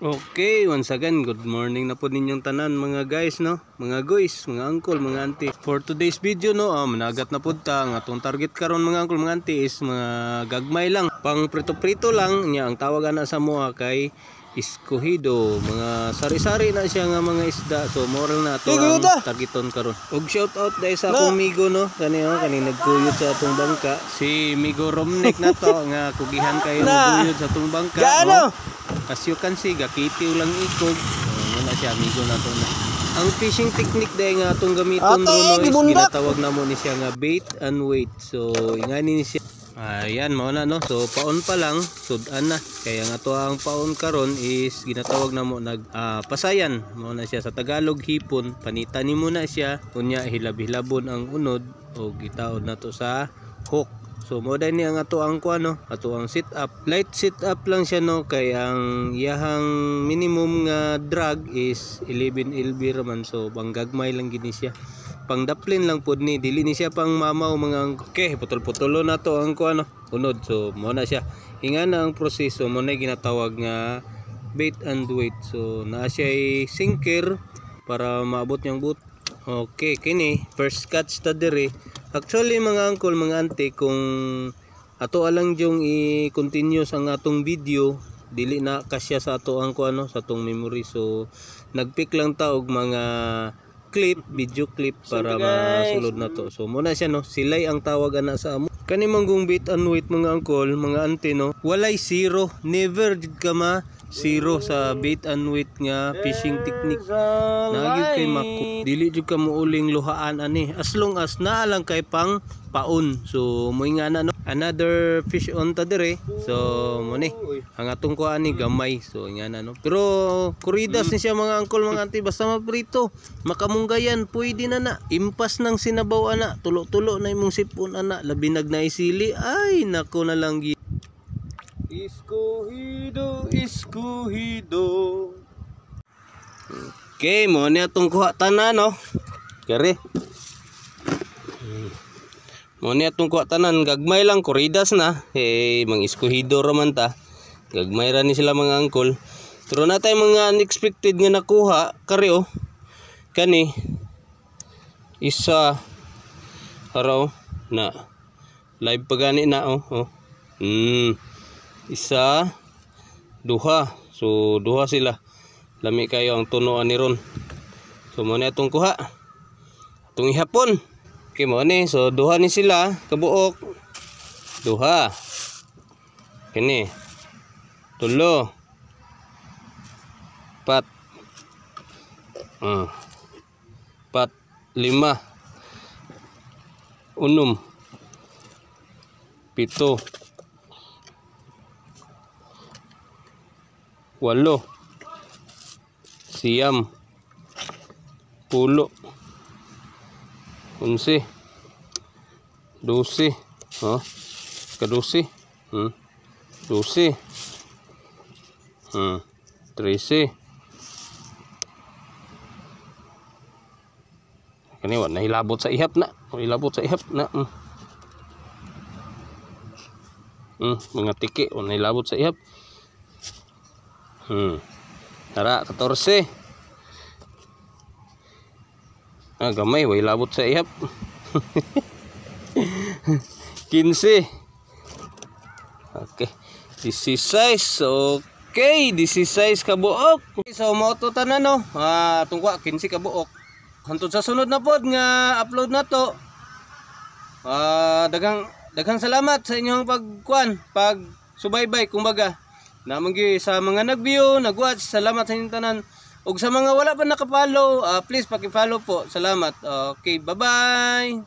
Okay, once again, good morning na po ninyong tanan mga guys, no? Mga guys, mga uncle, mga auntie. For today's video, no, managat na po ta. Ang atong target karon mga uncle, mga auntie is mga gagmay lang. Pang prito-prito lang niya ang tawagan na sa moa kay escogido. Mga sari-sari na siya nga mga isda. So, moral na ito ang targeton karon. Og shout out dahil sa akong migo, no? Kani nagkuyod sa atong bangka. Si Migo Romnek na to nga kugihan kayo nagkuyod sa atong bangka. As you can see, gakitiw lang ikog. Muna siya, amigo na to na. Ang fishing technique dahil nga itong gamiton ron is ginatawag na mo ni siya nga bait and wait. So, ingani ni siya. Ayan, mauna no. So, paon pa lang, sudan na. Kaya nga to ang paon karon is ginatawag na mo pasayan. Mauna siya sa Tagalog, hipon. Panitan ni muna siya. Kunya, hilab-hilabon ang unod. O gitaod na to sa hook. So moday ni ang ato ang ato ang sit up. Light sit up lang siya no kay ang iyahang minimum nga drag is 11 lb raman. So panggagmay lang gini siya. Pang daplin lang pod ni dili ni siya pang mamaw mga okay, putol-putulo na to ang unod. So mo na siya. Inga na ang proseso mo na ginatawag nga bait and wait. So naa siya sinker para maabot yang boot. Okay, kini first catch ta dire. Actually mga uncle, mga auntie, kung ato alang yung i-continuous ang atong video, dili na kasya sa ato ang sa atong memory. So nagpick lang ta og mga video clip para masulod na to. So muna siya no, silay ang tawag ana sa amo. Kani manggong bait and wait mga uncle, mga auntie no, walay zero, never jud ka ma zero sa bait and wait nga fishing technique. Nagyud kay mako, dili jud ka muuling luhaan ani as long as naa lang kay pang paon. So mo nga na no, another fish on ta dire. So mo ni ang atong kuan ni gamay. So nga na no, pero kuridas ni siya mga uncle, mga auntie, basta maprito makamunggayan pwede na impas ng sinabaw ana, tulo-tulo na imong sipon ana, labi nagnaisili ay nako na lang gi. Escogido, escogido. Okay, mo ni atong kuha tanan no. Kare. Mo ni atong kuha tanan, gagmay lang kuridas na. Mang escogido raman ta. Gagmay ra ni sila mga uncle. Pero na tay mga unexpected nga nakuha kare oh. Kani isa araw na live pagani na oh. Isa, duha. So duha sila. Lami kayo ang tunoan ni ron. So mo ni atong kuha. Atong ihapon. Okay mo ni. So duha ni sila kabuok. Duha. Kini. Tulo. Pat. Pat. Lima. Unom. Pito. Walo, siyam, pulo, 11, 12, ka-12, 12, 13. Kani wa nahilabot sa ihap na, mga tiki wa nahilabot sa ihap. Tara, 14. Gamay, way labot sa ihap. 15. Okay. 16. Okay, 16 kabuok. So, moto tanan no. Tungkwa 15 kabuok. Hantod sa sunod na pod nga upload na to. Daghang salamat sa inyong pag subaybay kumbaga. Namanggi sa mga nag-view, nag-watch, salamat sa inyong tanan. Ug sa mga wala pa nakapollow, please paki-follow po. Salamat. Okay, bye-bye.